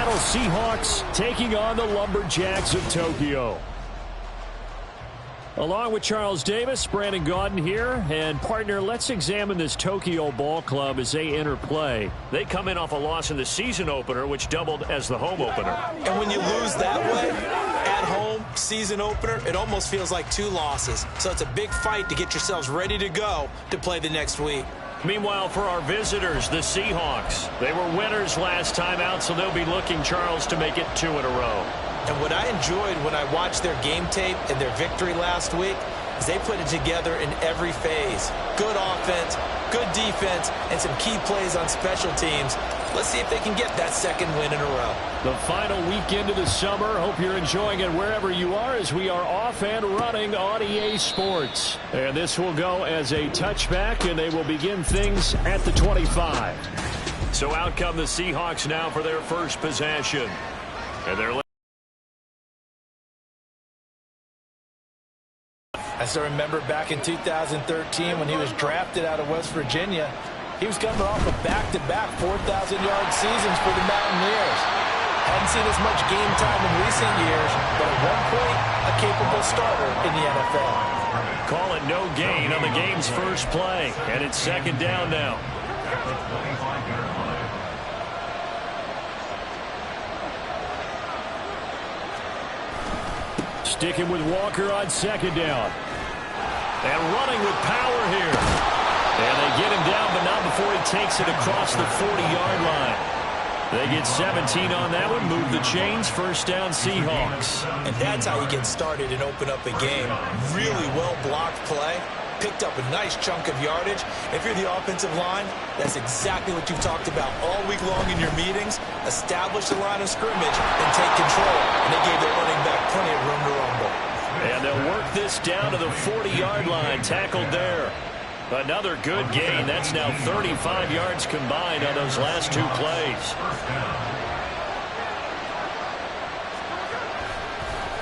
Seattle Seahawks taking on the Lumberjacks of Tokyo. Along with Charles Davis, Brandon Gaudin here. And, partner, let's examine this Tokyo ball club as they enter play. They come in off a loss in the season opener, which doubled as the home opener. And when you lose that way, at home, season opener, it almost feels like 2 losses. So it's a big fight to get yourselves ready to go to play the next week. Meanwhile, for our visitors, the Seahawks, they were winners last time out, so they'll be looking, Charles, to make it 2 in a row. And what I enjoyed when I watched their game tape and their victory last week is they put it together in every phase. Good offense, good defense, and some key plays on special teams. Let's see if they can get that 2nd win in a row. The final weekend of the summer. Hope you're enjoying it wherever you are as we are off and running on EA Sports. And this will go as a touchback, and they will begin things at the 25. So out come the Seahawks now for their first possession. And they're As I remember back in 2013 when he was drafted out of West Virginia, he was coming off of back-to-back 4,000-yard seasons for the Mountaineers. Hadn't seen as much game time in recent years, but at one point, a capable starter in the NFL. Call it no gain on the game's first play, and it's 2nd down now. Sticking with Walker on 2nd down. And running with power here. And they get him down, but not before he takes it across the 40-yard line. They get 17 on that one, move the chains, 1st down Seahawks. And that's how you get started and open up a game. Really well-blocked play. Picked up a nice chunk of yardage. If you're the offensive line, that's exactly what you've talked about all week long in your meetings. Establish the line of scrimmage and take control. And they gave their running back plenty of room to rumble. And they'll work this down to the 40-yard line, tackled there. Another good gain. That's now 35 yards combined on those last 2 plays.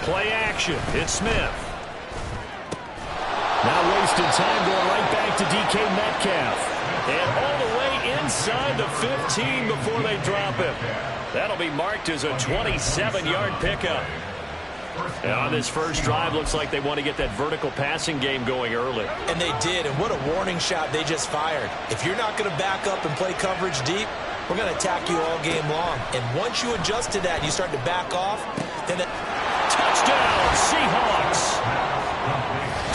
Play action. It's Smith. Now wasted time going right back to DK Metcalf. And all the way inside the 15 before they drop him. That'll be marked as a 27-yard pickup. And on this first drive, looks like they want to get that vertical passing game going early. And they did, and what a warning shot they just fired. If you're not going to back up and play coverage deep, we're going to attack you all game long. And once you adjust to that, you start to back off, then touchdown, Seahawks!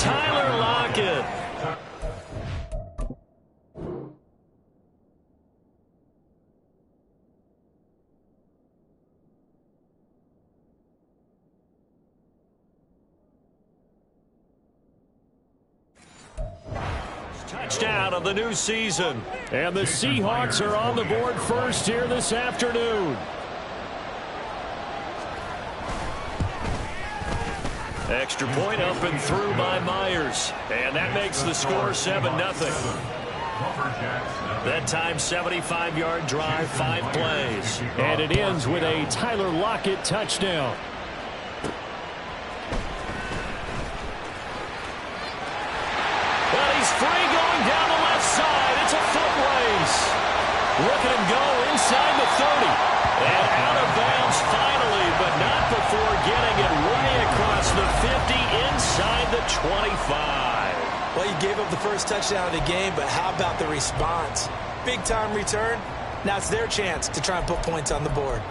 Tyler Lockett. Touchdown of the new season. And the Seahawks are on the board first here this afternoon. Extra point up and through by Myers. And that makes the score 7-0. That time, 75-yard drive, 5 plays. And it ends with a Tyler Lockett touchdown. Well, he's free going down the left side. It's a foot race. Look at him go inside the 30. And out of bounds finally, but not before getting it way across the 50 inside the 25. Well, you gave up the first touchdown of the game, but how about the response? Big-time return. Now it's their chance to try and put points on the board.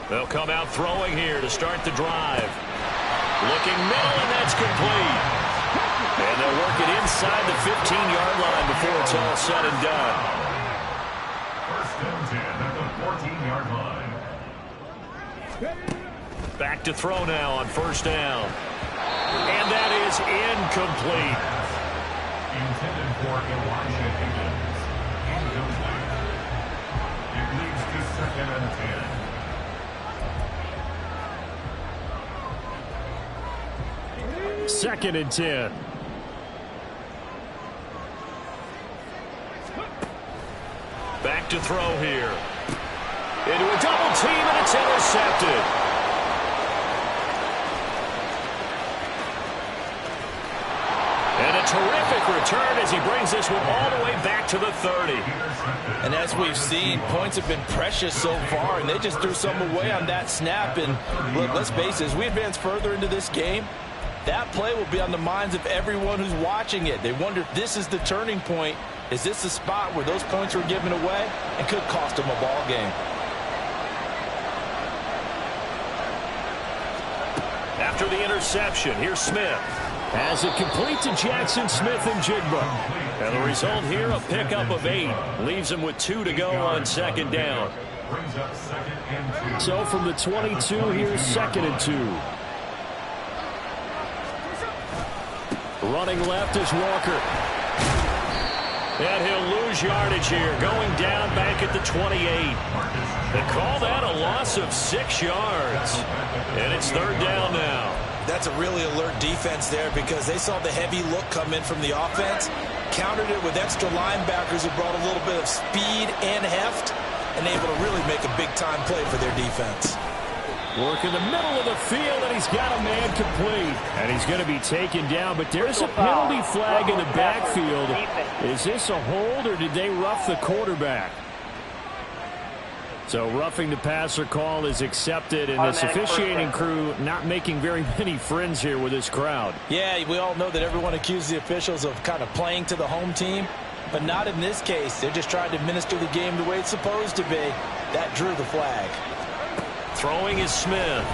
They'll come out throwing here to start the drive. Looking middle, and that's complete. And they'll work it inside the 15-yard line before it's all said and done. First and 10 at the 14-yard line. Back to throw now on 1st down. And that is incomplete. Intended for Elijah Higgins. Incomplete. It leads to 2nd and 10. Second and 10. Back to throw here. Into a double team, and it's intercepted. terrific return as he brings this one all the way back to the 30. And as we've seen, points have been precious so far, and they just threw some away on that snap. And look, let's face it, as we advance further into this game, that play will be on the minds of everyone who's watching it. They wonder if this is the turning point. Is this the spot where those points were given away and could cost them a ball game? After the interception, here's Smith. As it complete to Jackson Smith and Jigba. And the result here, a pickup of 8. Leaves him with 2 to go on second down. So from the 22, here's 2nd and 2. Running left is Walker. And he'll lose yardage here, going down back at the 28. They call that a loss of 6 yards. And it's 3rd down now. That's a really alert defense there because they saw the heavy look come in from the offense, countered it with extra linebackers who brought a little bit of speed and heft, and able to really make a big-time play for their defense. Work in the middle of the field, and he's got a man complete. And he's going to be taken down, but there's a penalty flag in the backfield. Is this a hold, or did they rough the quarterback? So roughing the passer call is accepted, and this officiating crew not making very many friends here with this crowd. Yeah, we all know that everyone accuses the officials of kind of playing to the home team, but not in this case. They're just trying to administer the game the way it's supposed to be. That drew the flag. Throwing is Smith.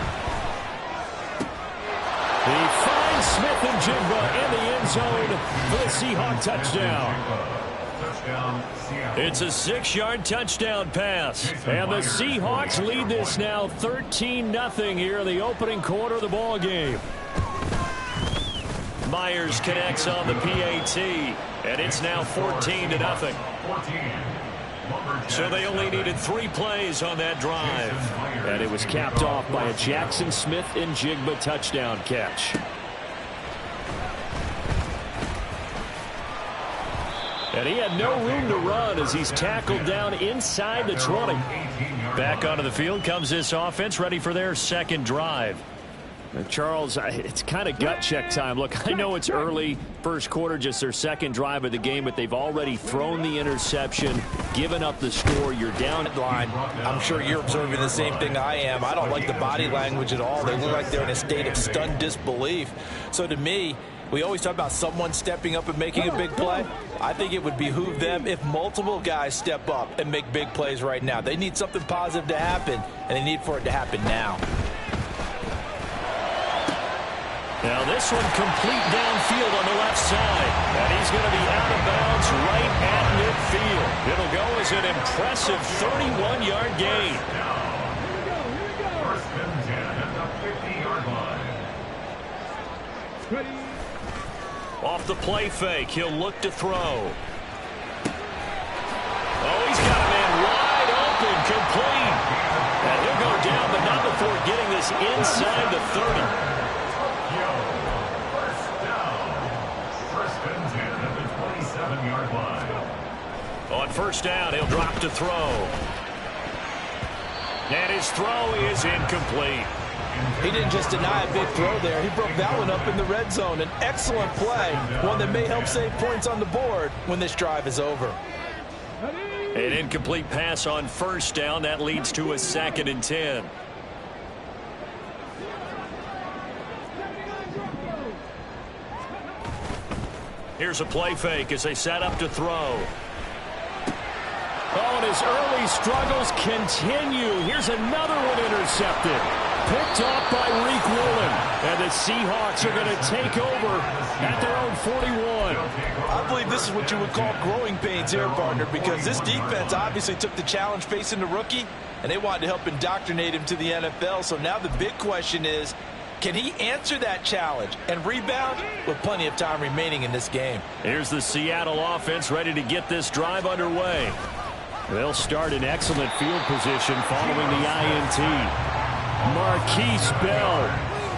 He finds Smith and Jigba in the end zone for the Seahawk touchdown. It's a 6-yard touchdown pass. And the Seahawks lead this now 13-0 here in the opening quarter of the ball game. Myers connects on the PAT, and it's now 14-0. So they only needed 3 plays on that drive. And it was capped off by a Jackson Smith and Jigba touchdown catch. And he had no room to run as he's tackled down inside the 20. Back onto the field comes this offense, ready for their 2nd drive. Charles, it's kind of gut check time. Look, I know it's early, first quarter, just their 2nd drive of the game, but they've already thrown the interception, given up the score. You're down at line. I'm sure you're observing the same thing I am. I don't like the body language at all. They look like they're in a state of stunned disbelief. So to me, we always talk about someone stepping up and making a big play. I think it would behoove them if multiple guys step up and make big plays right now. They need something positive to happen, and they need for it to happen now. Now this one complete downfield on the left side. And he's going to be out of bounds right at midfield. It'll go as an impressive 31-yard gain. First and 10 at the 50-yard line. Off the play fake, he'll look to throw. Oh, he's got a man wide open, complete. And he'll go down, but not before getting this inside the 30. First and 10 at the 27-yard line. On first down, he'll drop to throw. And his throw is incomplete. He didn't just deny a big throw there. He broke that one up in the red zone. An excellent play, one that may help save points on the board when this drive is over. An incomplete pass on first down. That leads to a 2nd and 10. Here's a play fake as they set up to throw. Oh, and his early struggles continue. Here's another one intercepted. Picked off by Reek Woolen. And the Seahawks are going to take over at their own 41. I believe this is what you would call growing pains here, partner, because this defense obviously took the challenge facing the rookie, and they wanted to help indoctrinate him to the NFL. So now the big question is, can he answer that challenge and rebound with plenty of time remaining in this game? Here's the Seattle offense ready to get this drive underway. They'll start in excellent field position following the INT. Marquise Bell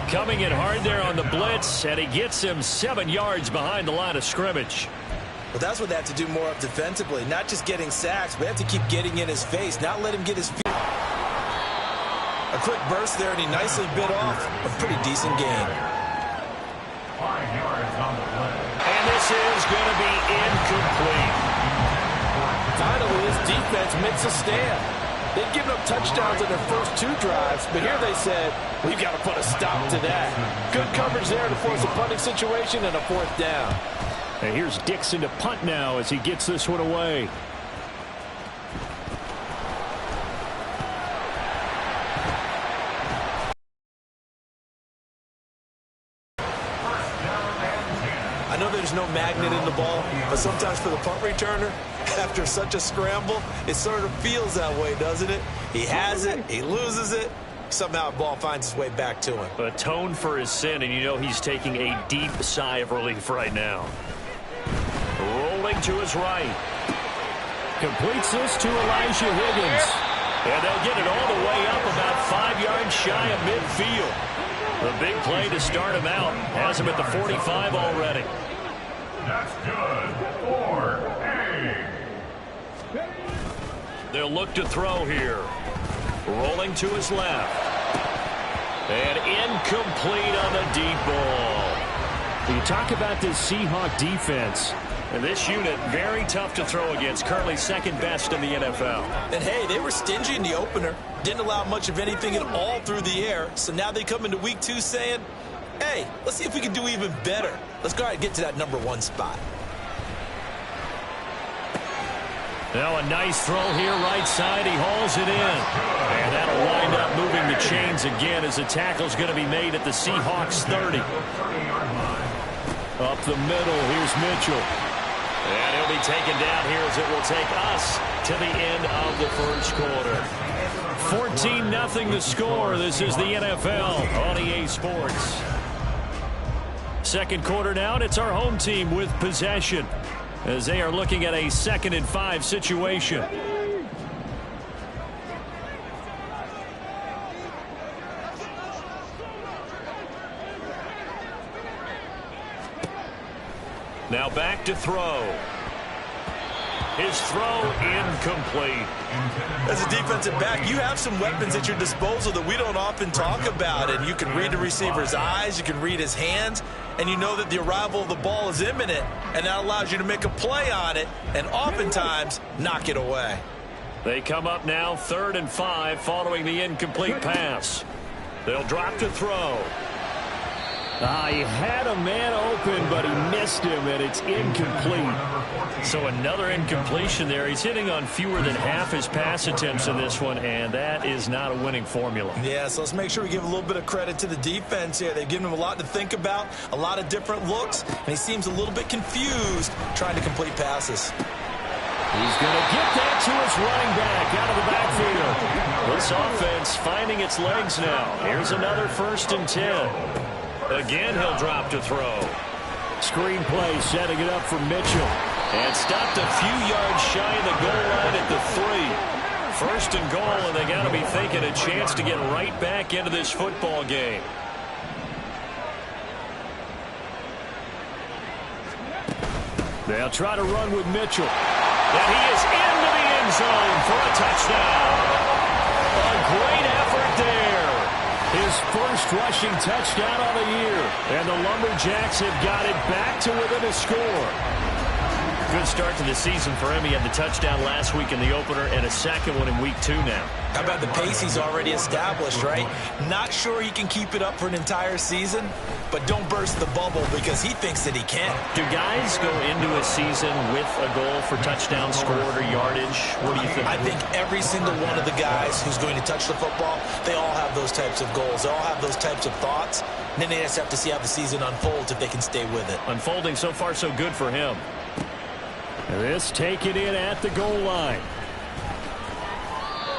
coming in hard there on the blitz, and he gets him 7 yards behind the line of scrimmage. Well, that's what they have to do more of defensively, not just getting sacks, but they have to keep getting in his face, not let him get his feet. A quick burst there, and he nicely bit off a pretty decent gain. 5 yards on the play. And this is going to be incomplete. Finally, his defense makes a stand. They've given up touchdowns in their first 2 drives, but here they said, we've got to put a stop to that. Good coverage there to force a punting situation and a 4th down. And here's Dixon to punt now as he gets this one away. I know there's no magnet in the ball, but sometimes for the punt returner, after such a scramble, it sort of feels that way, doesn't it? He has it, he loses it, somehow the ball finds its way back to him. Atone for his sin, and you know he's taking a deep sigh of relief right now. Rolling to his right. Completes this to Elijah Higgins. And they'll get it all the way up about 5 yards shy of midfield. The big play to start him out. Has him at the 45 already. That's good. 4-8. They'll look to throw here. Rolling to his left. And incomplete on the deep ball. You talk about this Seahawk defense. And this unit, very tough to throw against. Currently second best in the NFL. And hey, they were stingy in the opener. Didn't allow much of anything at all through the air. So now they come into week 2 saying, hey, let's see if we can do even better. Let's go ahead and get to that #1 spot. Now a nice throw here right side. He hauls it in. And that'll wind up moving the chains again as the tackle's going to be made at the Seahawks 30. Up the middle, here's Mitchell. And he'll be taken down here as it will take us to the end of the first quarter. 14-0 the score. This is the NFL on EA Sports. Second quarter now, and it's our home team with possession as they are looking at a 2nd and 5 situation. Now back to throw. His throw incomplete. As a defensive back, you have some weapons at your disposal that we don't often talk about. And you can read the receiver's eyes, you can read his hands, and you know that the arrival of the ball is imminent. And that allows you to make a play on it and oftentimes knock it away. They come up now 3rd and 5 following the incomplete pass. They'll drop to throw. He had a man open, but he missed him, and it's incomplete. So another incompletion there. He's hitting on fewer than half his pass attempts in this one, and that is not a winning formula. Yeah, so let's make sure we give a little bit of credit to the defense here. They've given him a lot to think about, a lot of different looks, and he seems a little bit confused trying to complete passes. He's going to get that to his running back out of the backfield. This offense finding its legs now. Here's another 1st and 10. Again, he'll drop to throw. Screen play setting it up for Mitchell. And stopped a few yards shy of the goal line at the 3. 1st and goal, and they got to be thinking a chance to get right back into this football game. They'll try to run with Mitchell. And he is into the end zone for a touchdown. A great effort there. His first rushing touchdown of the year. And the Lumberjacks have got it back to within a score. Good start to the season for him. He had the touchdown last week in the opener and a second one in week 2 now. How about the pace he's already established, right? Not sure he can keep it up for an entire season, but don't burst the bubble because he thinks that he can. Do guys go into a season with a goal for touchdown scored or yardage? What do you think? I think every single one of the guys who's going to touch the football, they all have those types of goals. They all have those types of thoughts. And then they just have to see how the season unfolds if they can stay with it. Unfolding so far so good for him. This taken in at the goal line.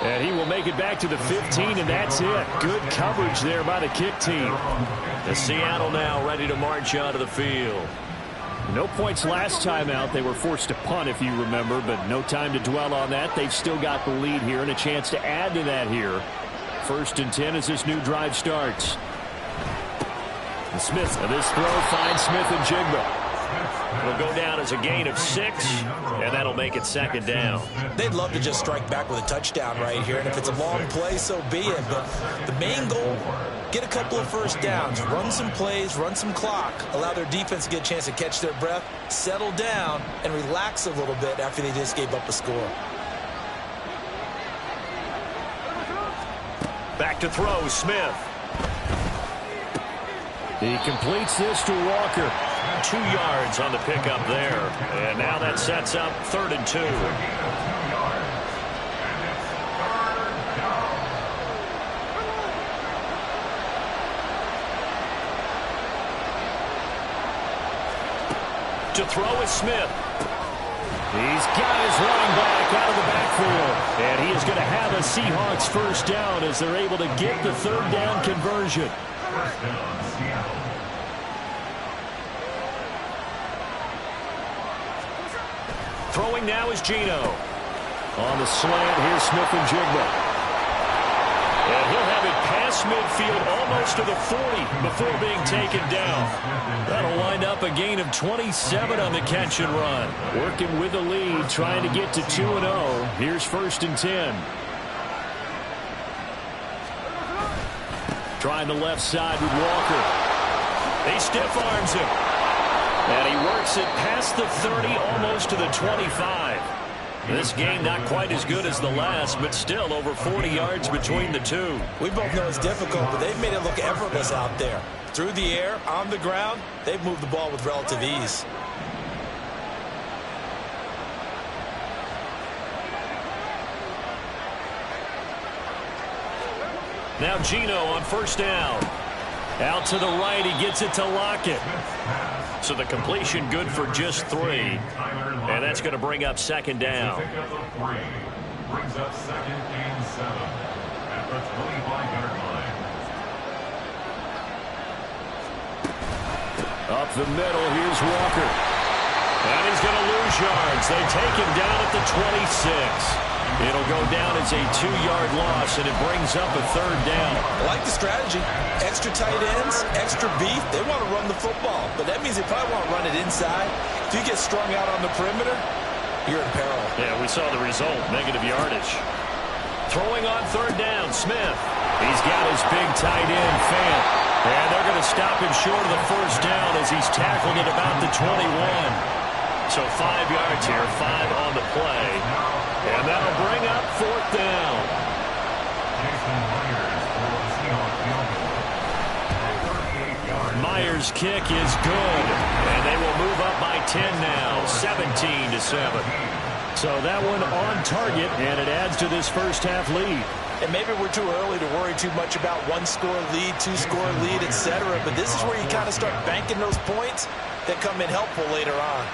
And he will make it back to the 15, and that's it. Good coverage there by the kick team. The Seattle now ready to march onto the field. No points last time out. They were forced to punt, if you remember, but no time to dwell on that. They've still got the lead here and a chance to add to that here. 1st and 10 as this new drive starts. And Smith, this throw finds Smith and Jigba. It'll go down as a gain of 6, and that'll make it 2nd down. They'd love to just strike back with a touchdown right here, and if it's a long play, so be it. But the main goal Get a couple of first downs, run some plays, run some clock, allow their defense to get a chance to catch their breath, settle down, and relax a little bit after they just gave up a score. Back to throw, Smith. He completes this to Walker. 2 yards on the pickup there. And now that sets up 3rd and 2. To throw is Smith. He's got his running back out of the backfield. And he is going to have a Seahawks first down as they're able to get the 3rd down conversion. First down, Seattle. Throwing now is Geno. On the slant, here's Smith and Jigba. And he'll have it past midfield almost to the 40 before being taken down. That'll wind up a gain of 27 on the catch and run. Working with the lead, trying to get to 2-0. Here's 1st and 10. Trying the left side with Walker. He stiff arms him. And he works it past the 30, almost to the 25. This game not quite as good as the last, but still over 40 yards between the two. We both know it's difficult, but they've made it look effortless out there. Through the air, on the ground, they've moved the ball with relative ease. Now Geno on 1st down. Out to the right, he gets it to Lockett. So the completion good for just 3. And that's going to bring up 2nd down. Brings up 2nd and 7 at the 25-yard line. Up the middle, here's Walker. And he's going to lose yards. They take him down at the 26. It'll go down as a 2-yard loss, and it brings up a 3rd down. I like the strategy. Extra tight ends, extra beef. They want to run the football, but that means they probably want to run it inside. If you get strung out on the perimeter, you're in peril. Yeah, we saw the result, negative yardage. Throwing on 3rd down, Smith. He's got his big tight end, Fant. And they're going to stop him short of the 1st down as he's tackled at about the 21. So 5 yards here, 5 on the play. And that'll bring up 4th down. Myers' kick is good. And they will move up by 10 now, 17-7. So that one on target, and it adds to this first half lead. And maybe we're too early to worry too much about 1-score lead, 2-score lead, etc. But this is where you kind of start banking those points that come in helpful later on.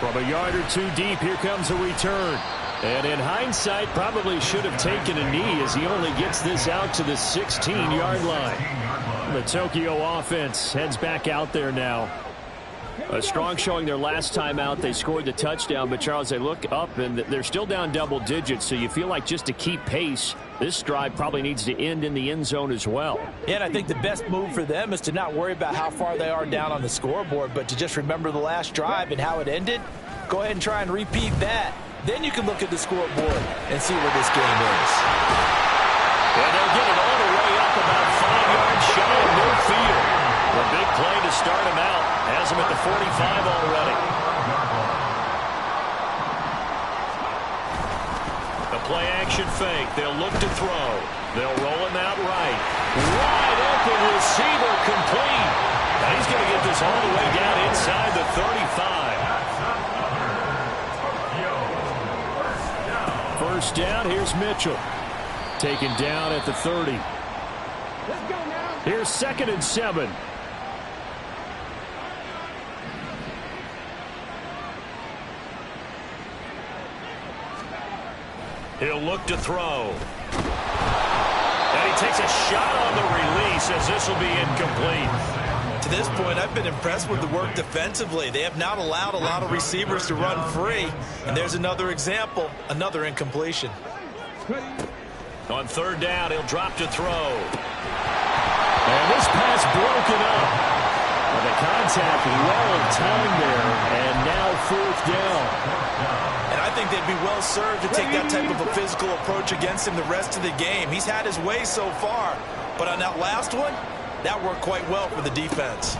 From a yard or 2 deep, here comes a return. And in hindsight, probably should have taken a knee as he only gets this out to the 16-yard line. The Tokyo offense heads back out there now. A strong showing their last time out. They scored the touchdown, but Charles, they look up and they're still down double digits, so you feel like just to keep pace, this drive probably needs to end in the end zone as well. Yeah, and I think the best move for them is to not worry about how far they are down on the scoreboard, but to just remember the last drive and how it ended. Go ahead and try and repeat that. Then you can look at the scoreboard and see where this game is. And they'll get it all the way up about 5 yards shy of midfield. A big play to start him out. Has him at the 45 already. The play action fake. They'll look to throw. They'll roll him out right. Wide open receiver complete. Now he's going to get this all the way down inside the 35. First down, here's Mitchell. Taken down at the 30. Here's 2nd and 7. He'll look to throw. And he takes a shot on the release as this will be incomplete. To this point, I've been impressed with the work defensively. They have not allowed a lot of receivers to run free. And there's another example, another incompletion. On 3rd down, he'll drop to throw. And this pass broken up. Well, the contact well timed there, and now 4th down. And I think they'd be well served to take that type of a physical approach against him the rest of the game. He's had his way so far, but on that last one, that worked quite well for the defense.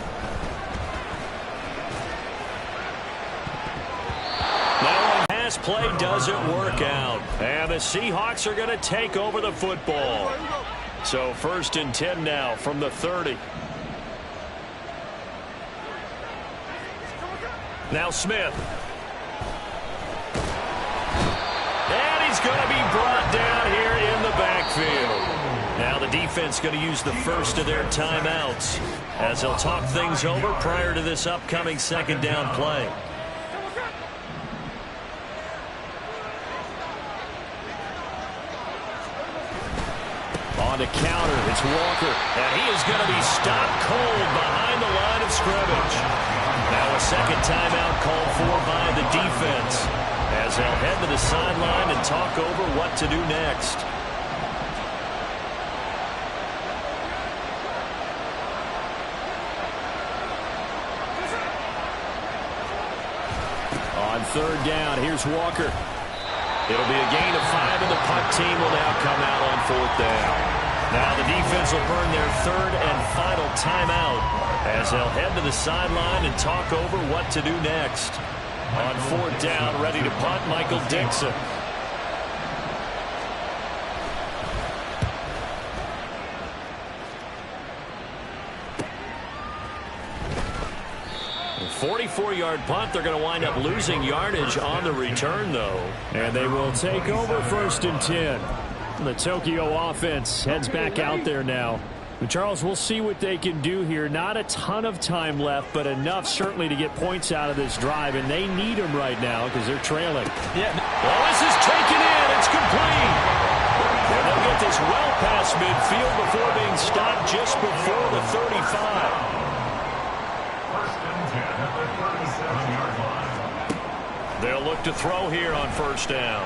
Now, pass play doesn't work out, and the Seahawks are going to take over the football. So 1st and 10 now from the 30. Now Smith. And he's going to be brought down here in the backfield. Now the defense going to use the first of their timeouts as they'll talk things over prior to this upcoming 2nd down play. On the counter, it's Walker, and he is going to be stopped cold behind the line of scrimmage. Now a 2nd timeout called for by the defense as they'll head to the sideline and talk over what to do next. On 3rd down, here's Walker. It'll be a gain of 5, and the punt team will now come out on 4th down. Now the defense will burn their 3rd and final timeout as they'll head to the sideline and talk over what to do next. On 4th down, ready to punt, Michael Dixon. A 44-yard punt. They're going to wind up losing yardage on the return, though. And they will take over 1st and 10. The Tokyo offense heads back out there now. And Charles, we'll see what they can do here. Not a ton of time left, but enough certainly to get points out of this drive, and they need them right now because they're trailing. Yeah. Well, this is taken in. It's complete. And they'll get this well past midfield before being stopped just before the 35. 1st and 10 at the 37-yard line. They'll look to throw here on 1st down.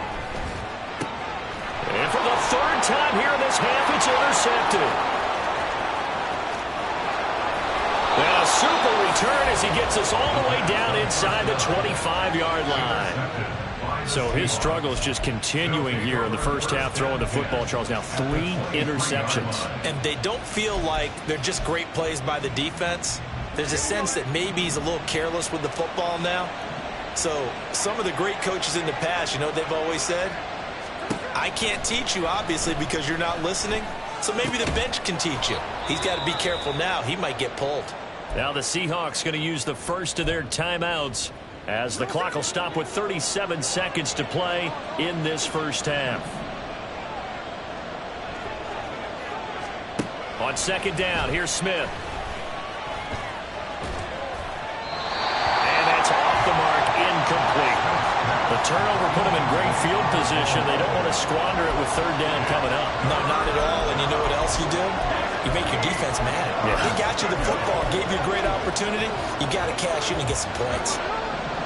And for the 3rd time here in this half, it's intercepted. And a super return as he gets us all the way down inside the 25-yard line. So his struggle is just continuing here in the first half, throwing the football, Charles. Now 3 interceptions. And they don't feel like they're just great plays by the defense. There's a sense that maybe he's a little careless with the football now. So some of the great coaches in the past, you know what they've always said? I can't teach you, obviously, because you're not listening. So maybe the bench can teach you. He's got to be careful now. He might get pulled. Now the Seahawks going to use the first of their timeouts as the clock will stop with 37 seconds to play in this first half. On 2nd down, here's Smith. And that's off the mark, incomplete. The turnover put them in great field position. They don't want to squander it with 3rd down coming up. No, not at all. And you know what else you do? You make your defense mad. Yeah. He got you the football, gave you a great opportunity. You got to cash in and get some points.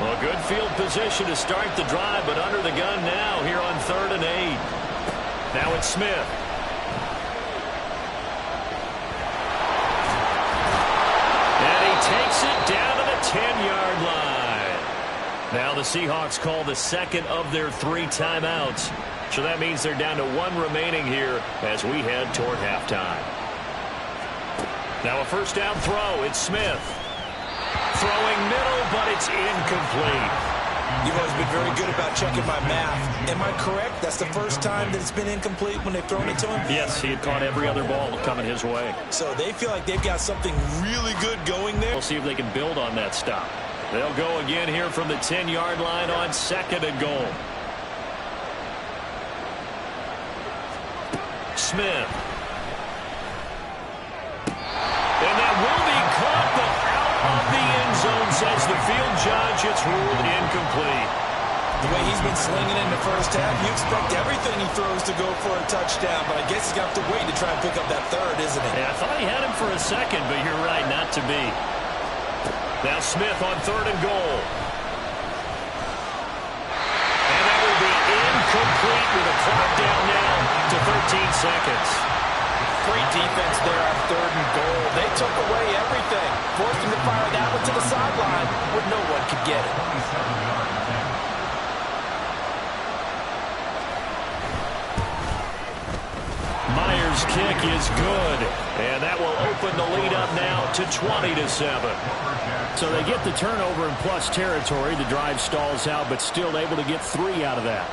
Well, good field position to start the drive, but under the gun now here on 3rd and 8. Now it's Smith. And he takes it down to the 10-yard line. Now the Seahawks call the 2nd of their 3 timeouts. So that means they're down to 1 remaining here as we head toward halftime. Now a 1st down throw. It's Smith. Throwing middle, but it's incomplete. You've always been very good about checking my math. Am I correct? That's the first time that it's been incomplete when they've thrown it to him? Yes, he had caught every other ball coming his way. So they feel like they've got something really good going there. We'll see if they can build on that stop. They'll go again here from the 10-yard line on 2nd and goal. Smith. And that will be caught, but out of the end zone, says the field judge. It's ruled incomplete. The way he's been slinging in the first half, you expect everything he throws to go for a touchdown, but I guess he's got to wait to try and pick up that 3rd, isn't he? Yeah, I thought he had him for a second, but you're right, not to be. Now Smith on 3rd and goal. And that will be incomplete with a clock down now to 13 seconds. Great defense there on 3rd and goal. They took away everything. Forced him to fire that one to the sideline where no one could get it. First kick is good, and that will open the lead up now to 20-7. So they get the turnover in plus territory. The drive stalls out, but still able to get 3 out of that.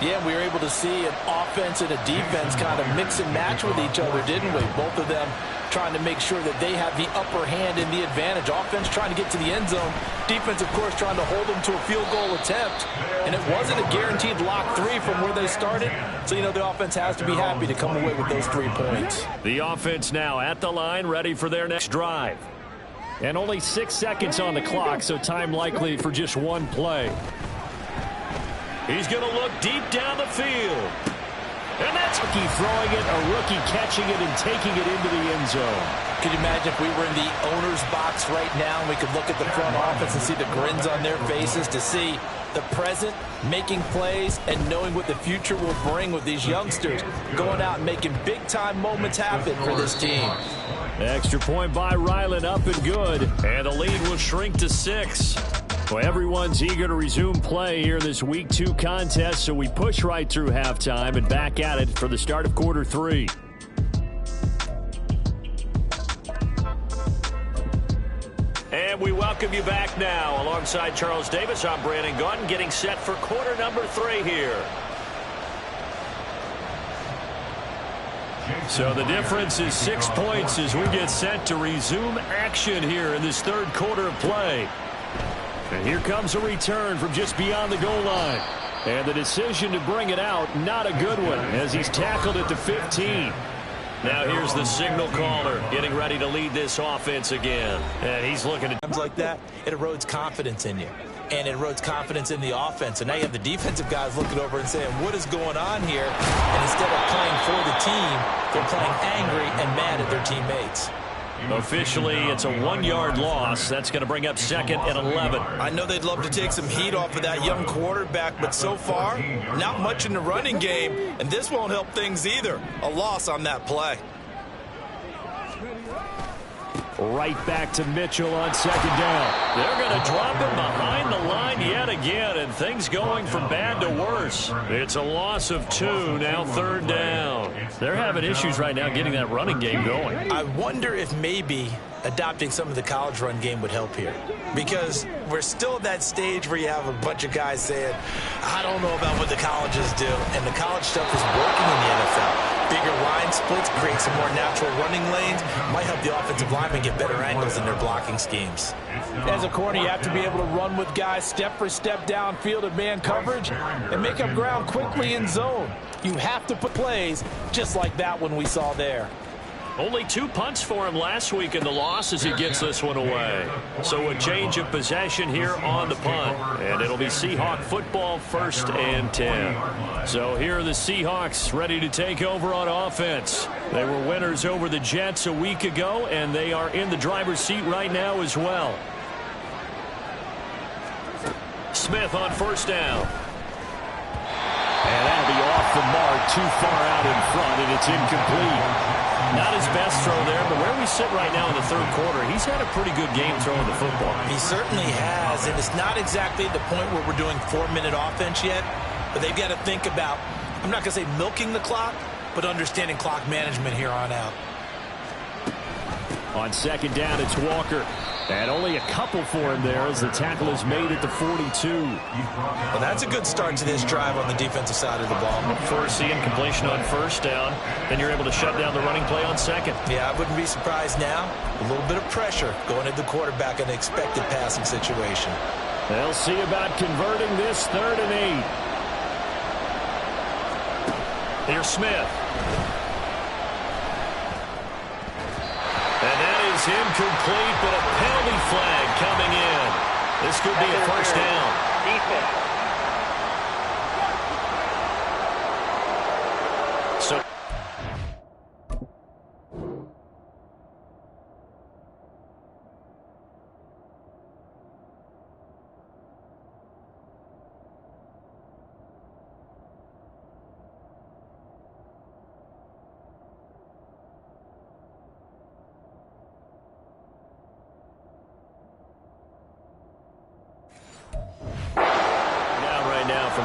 Yeah, we were able to see an offense and a defense kind of mix and match with each other, didn't we? Both of them trying to make sure that they have the upper hand and the advantage. Offense trying to get to the end zone. Defense, of course, trying to hold them to a field goal attempt. And it wasn't a guaranteed lock 3 from where they started. So, you know, the offense has to be happy to come away with those 3 points. The offense now at the line, ready for their next drive. And only 6 seconds on the clock, so time likely for just one play. He's going to look deep down the field. And that's a rookie throwing it, a rookie catching it and taking it into the end zone. Could you imagine if we were in the owner's box right now and we could look at the front office and see the grins on their faces, to see the present making plays and knowing what the future will bring with these youngsters going out and making big-time moments happen for this team. Extra point by Ryland, up and good. And the lead will shrink to 6. Well, everyone's eager to resume play here in this Week 2 contest, so we push right through halftime and back at it for the start of quarter 3. And we welcome you back now. Alongside Charles Davis, I'm Brandon Gaudin, getting set for quarter number 3 here. So the difference is 6 points as we get set to resume action here in this third quarter of play. And here comes a return from just beyond the goal line. And the decision to bring it out, not a good one, as he's tackled at the 15. Now here's the signal caller getting ready to lead this offense again. And he's looking at times like that, it erodes confidence in you. And it erodes confidence in the offense. And now you have the defensive guys looking over and saying, what is going on here? And instead of playing for the team, they're playing angry and mad at their teammates. Officially, it's a 1-yard loss. That's going to bring up 2nd and 11. I know they'd love to take some heat off of that young quarterback, but so far, not much in the running game, and this won't help things either. A loss on that play. Right back to Mitchell on 2nd down. They're going to drop him behind the line yet again, and things going from bad to worse. It's a loss of 2, now 3rd down. They're having issues right now getting that running game going. I wonder if maybe adopting some of the college run game would help here, because we're still at that stage where you have a bunch of guys saying, I don't know about what the colleges do, and the college stuff is working in the NFL. Bigger line splits, create some more natural running lanes, might help the offensive linemen get better angles in their blocking schemes. As a corner, you have to be able to run with guys step for step downfield in man coverage and make up ground quickly in zone. You have to put plays just like that one we saw there. Only 2 punts for him last week in the loss as he gets this one away. So a change of possession here on the punt. And it'll be Seahawk football, 1st and 10. So here are the Seahawks ready to take over on offense. They were winners over the Jets a week ago, and they are in the driver's seat right now as well. Smith on 1st down. And that'll be off the mark, too far out in front, and it's incomplete. Not his best throw there, but where we sit right now in the 3rd quarter, he's had a pretty good game throwing the football. He certainly has, and it's not exactly the point where we're doing 4-minute offense yet, but they've got to think about, I'm not going to say milking the clock, but understanding clock management here on out. On 2nd down, it's Walker. And only a couple for him there as the tackle is made at the 42. Well, that's a good start to this drive on the defensive side of the ball. Forcing completion on 1st down. Then you're able to shut down the running play on 2nd. Yeah, I wouldn't be surprised now. A little bit of pressure going at the quarterback in an expected passing situation. They'll see about converting this 3rd and 8. Here's Smith. And that is incomplete, but a penalty flag coming in. This could be a 1st down. So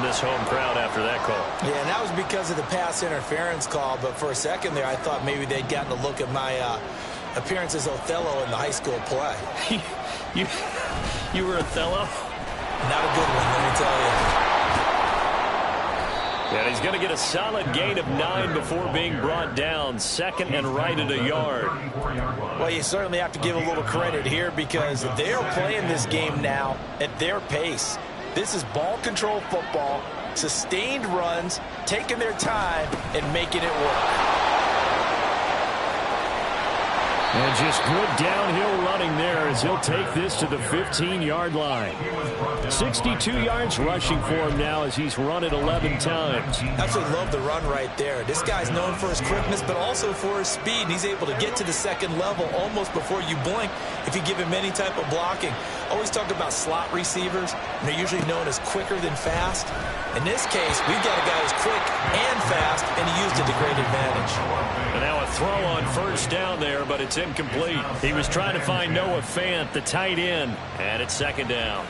this home crowd after that call. Yeah, and that was because of the pass interference call, but for a second there, I thought maybe they'd gotten a look at my appearance as Othello in the high school play. You were Othello? Not a good one, let me tell you. And he's going to get a solid gain of 9 before being brought down. Second and right at a yard. Well, you certainly have to give a little credit here because they're playing this game now at their pace. This is ball control football, sustained runs, taking their time, and making it work. And just good downhill running there as he'll take this to the 15-yard line. 62 yards rushing for him now as he's run it 11 times. Absolutely love the run right there. This guy's known for his quickness, but also for his speed. And he's able to get to the second level almost before you blink if you give him any type of blocking. Always talk about slot receivers, and they're usually known as quicker than fast. In this case, we've got a guy who's quick and fast, and he used it to great advantage. And now a throw on first down there, but it's incomplete. He was trying to find Noah Fant, the tight end, and it's second down.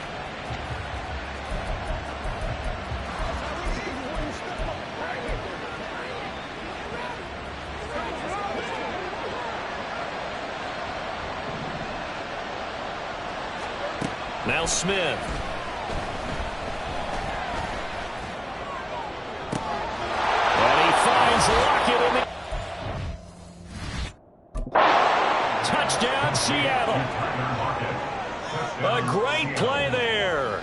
Now Smith. And he finds Lockett in the... Touchdown, Seattle. A great play there.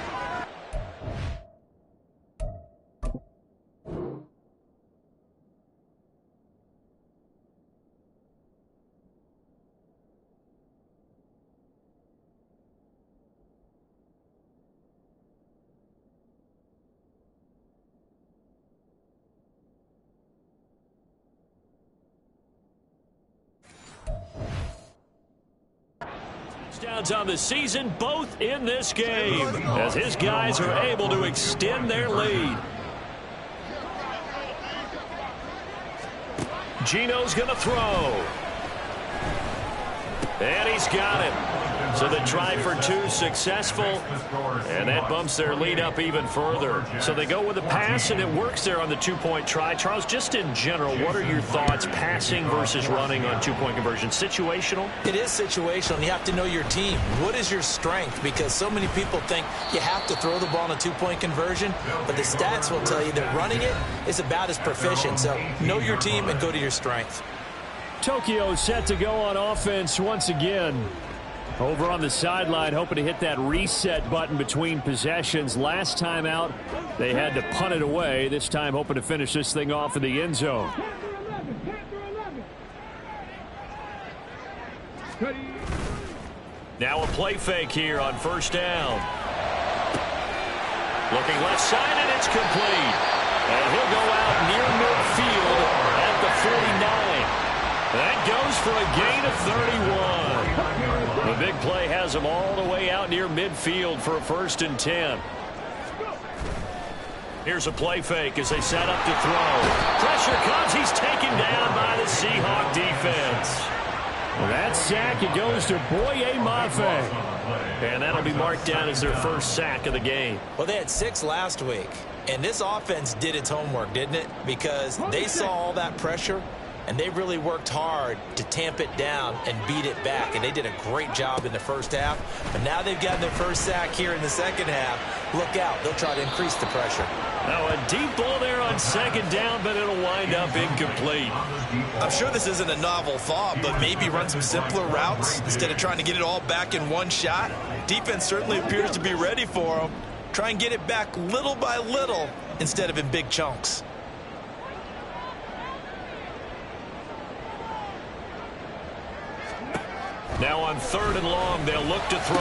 Touchdowns on the season, both in this game, as his guys are able to extend their lead. Gino's going to throw. And he's got him. So the try for 2 successful, and that bumps their lead up even further. So they go with a pass, and it works there on the 2-point try. Charles, just in general, what are your thoughts passing versus running on 2-point conversion? Situational? It is situational, and you have to know your team. What is your strength? Because so many people think you have to throw the ball in a 2-point conversion, but the stats will tell you that running it is about as proficient. So know your team and go to your strength. Tokyo set to go on offense once again. Over on the sideline, hoping to hit that reset button between possessions. Last time out, they had to punt it away. This time, hoping to finish this thing off in the end zone. Now a play fake here on first down. Looking left side, and it's complete. And he'll go out near midfield at the 49. That goes for a gain of 31. The big play has him all the way out near midfield for a 1st and 10. Here's a play fake as they set up to throw. Pressure comes. He's taken down by the Seahawk defense. Well, that sack, it goes to Boye Mafe. And that'll be marked down as their first sack of the game. Well, they had 6 last week, and this offense did its homework, didn't it? Because they saw all that pressure, and they really worked hard to tamp it down and beat it back. And they did a great job in the first half. But now they've gotten their first sack here in the second half. Look out. They'll try to increase the pressure. Now a deep ball there on second down, but it'll wind up incomplete. I'm sure this isn't a novel thought, but maybe run some simpler routes instead of trying to get it all back in one shot. Defense certainly appears to be ready for them. Try and get it back little by little instead of in big chunks. Now on 3rd and long, they'll look to throw.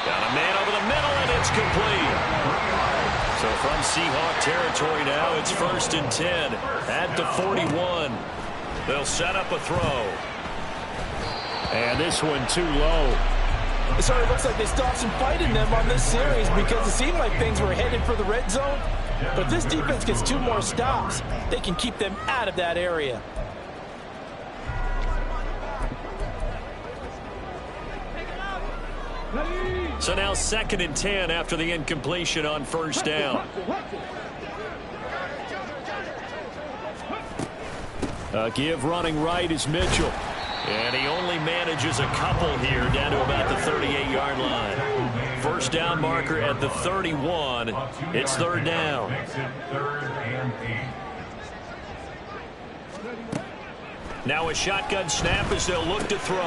Got a man over the middle, and it's complete. So from Seahawk territory now, it's 1st and 10 at the 41. They'll set up a throw. And this one too low. It sort of looks like they stopped some fight in them on this series because it seemed like things were headed for the red zone. But if this defense gets 2 more stops, they can keep them out of that area. So now 2nd and 10 after the incompletion on first down. Give running right is Mitchell. And he only manages a couple here down to about the 38-yard line. First down marker at the 31. It's 3rd down. Now a shotgun snap as they'll look to throw.